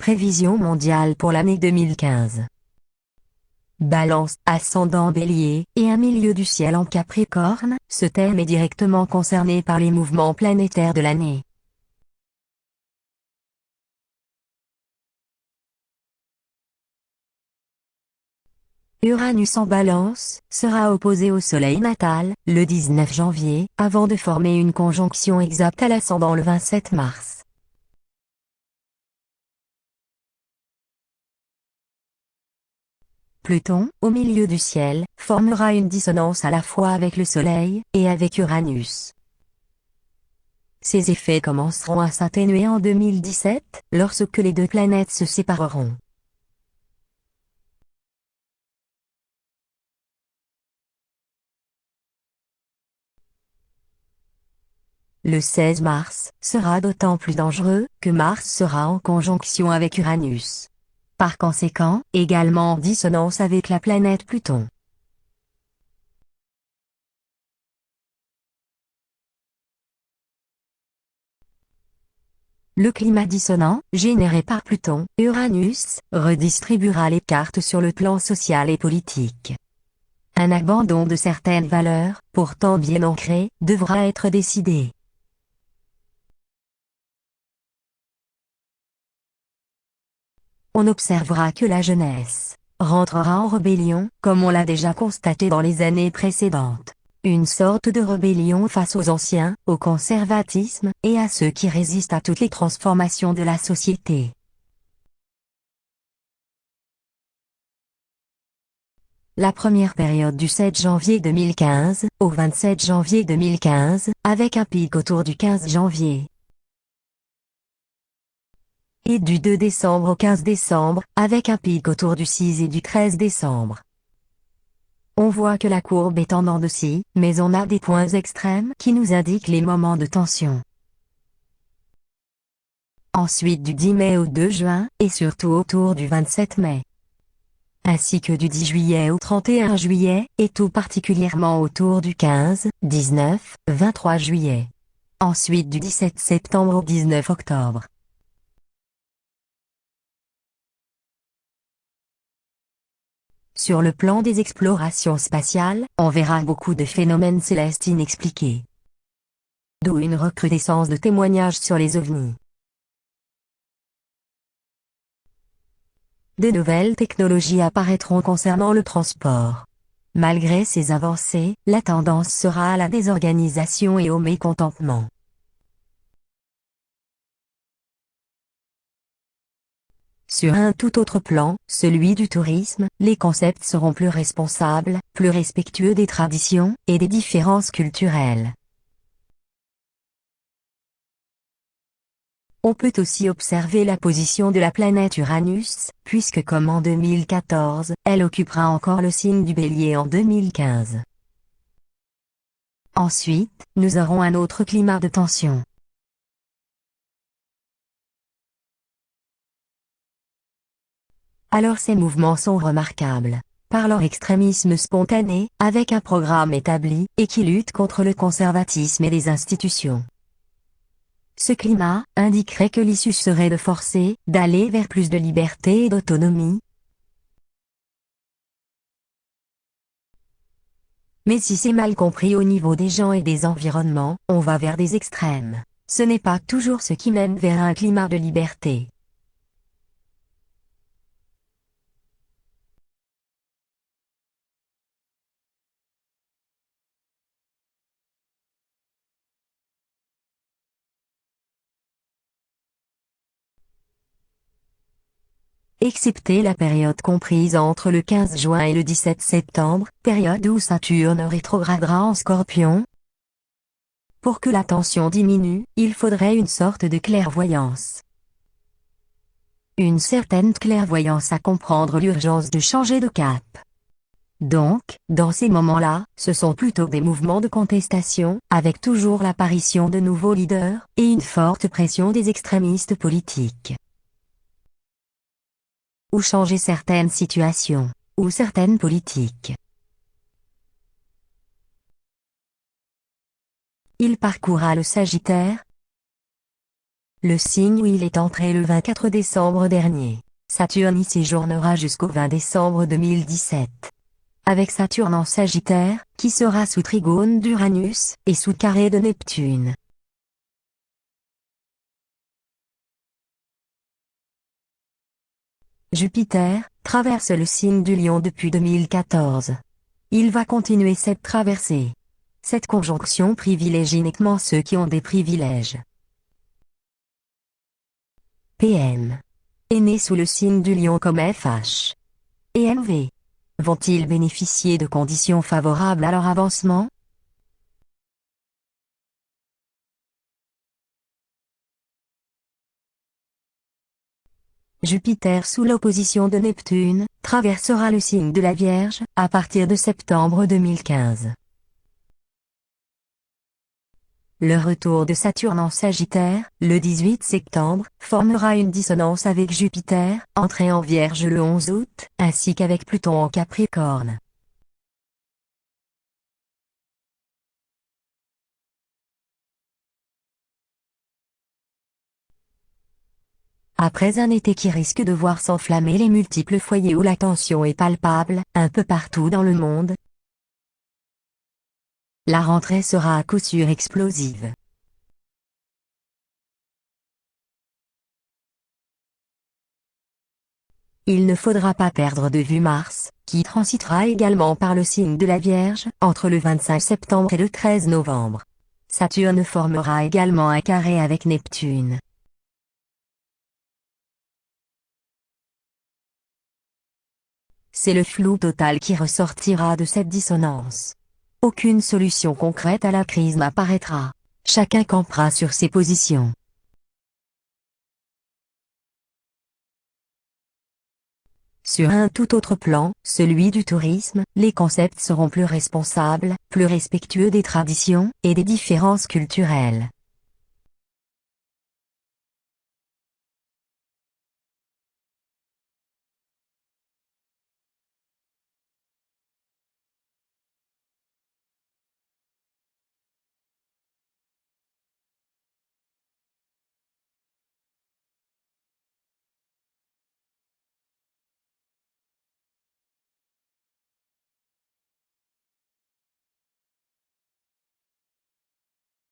Prévision mondiale pour l'année 2015. Balance, ascendant Bélier, et un milieu du ciel en Capricorne, ce thème est directement concerné par les mouvements planétaires de l'année. Uranus en Balance sera opposé au Soleil natal, le 19 janvier, avant de former une conjonction exacte à l'ascendant le 27 mars. Pluton, au milieu du ciel, formera une dissonance à la fois avec le Soleil et avec Uranus. Ces effets commenceront à s'atténuer en 2017, lorsque les deux planètes se sépareront. Le 16 mars sera d'autant plus dangereux que Mars sera en conjonction avec Uranus. Par conséquent, également en dissonance avec la planète Pluton. Le climat dissonant, généré par Pluton, Uranus, redistribuera les cartes sur le plan social et politique. Un abandon de certaines valeurs, pourtant bien ancrées, devra être décidé. On observera que la jeunesse rentrera en rébellion, comme on l'a déjà constaté dans les années précédentes. Une sorte de rébellion face aux anciens, au conservatisme, et à ceux qui résistent à toutes les transformations de la société. La première période du 7 janvier 2015 au 27 janvier 2015, avec un pic autour du 15 janvier. Et du 2 décembre au 15 décembre, avec un pic autour du 6 et du 13 décembre. On voit que la courbe est en dents de scie, mais on a des points extrêmes qui nous indiquent les moments de tension. Ensuite du 10 mai au 2 juin, et surtout autour du 27 mai. Ainsi que du 10 juillet au 31 juillet, et tout particulièrement autour du 15, 19, 23 juillet. Ensuite du 17 septembre au 19 octobre. Sur le plan des explorations spatiales, on verra beaucoup de phénomènes célestes inexpliqués. D'où une recrudescence de témoignages sur les ovnis. De nouvelles technologies apparaîtront concernant le transport. Malgré ces avancées, la tendance sera à la désorganisation et au mécontentement. Sur un tout autre plan, celui du tourisme, les concepts seront plus responsables, plus respectueux des traditions et des différences culturelles. On peut aussi observer la position de la planète Uranus, puisque comme en 2014, elle occupera encore le signe du Bélier en 2015. Ensuite, nous aurons un autre climat de tension. Alors ces mouvements sont remarquables par leur extrémisme spontané, avec un programme établi, et qui lutte contre le conservatisme et les institutions. Ce climat indiquerait que l'issue serait de forcer, d'aller vers plus de liberté et d'autonomie. Mais si c'est mal compris au niveau des gens et des environnements, on va vers des extrêmes. Ce n'est pas toujours ce qui mène vers un climat de liberté. Excepté la période comprise entre le 15 juin et le 17 septembre, période où Saturne rétrogradera en Scorpion. Pour que la tension diminue, il faudrait une sorte de clairvoyance. Une certaine clairvoyance à comprendre l'urgence de changer de cap. Donc, dans ces moments-là, ce sont plutôt des mouvements de contestation, avec toujours l'apparition de nouveaux leaders, et une forte pression des extrémistes politiques. Ou changer certaines situations, ou certaines politiques. Il parcourra le Sagittaire, le signe où il est entré le 24 décembre dernier. Saturne y séjournera jusqu'au 20 décembre 2017. Avec Saturne en Sagittaire, qui sera sous trigone d'Uranus, et sous carré de Neptune. Jupiter traverse le signe du Lion depuis 2014. Il va continuer cette traversée. Cette conjonction privilégie uniquement ceux qui ont des privilèges. PM. Est né sous le signe du Lion comme FH. Et MV. Vont-ils bénéficier de conditions favorables à leur avancement? Jupiter sous l'opposition de Neptune, traversera le signe de la Vierge, à partir de septembre 2015. Le retour de Saturne en Sagittaire, le 18 septembre, formera une dissonance avec Jupiter, entré en Vierge le 11 août, ainsi qu'avec Pluton en Capricorne. Après un été qui risque de voir s'enflammer les multiples foyers où la tension est palpable, un peu partout dans le monde, la rentrée sera à coup sûr explosive. Il ne faudra pas perdre de vue Mars, qui transitera également par le signe de la Vierge, entre le 25 septembre et le 13 novembre. Saturne formera également un carré avec Neptune. C'est le flou total qui ressortira de cette dissonance. Aucune solution concrète à la crise n'apparaîtra. Chacun campera sur ses positions. Sur un tout autre plan, celui du tourisme, les concepts seront plus responsables, plus respectueux des traditions et des différences culturelles.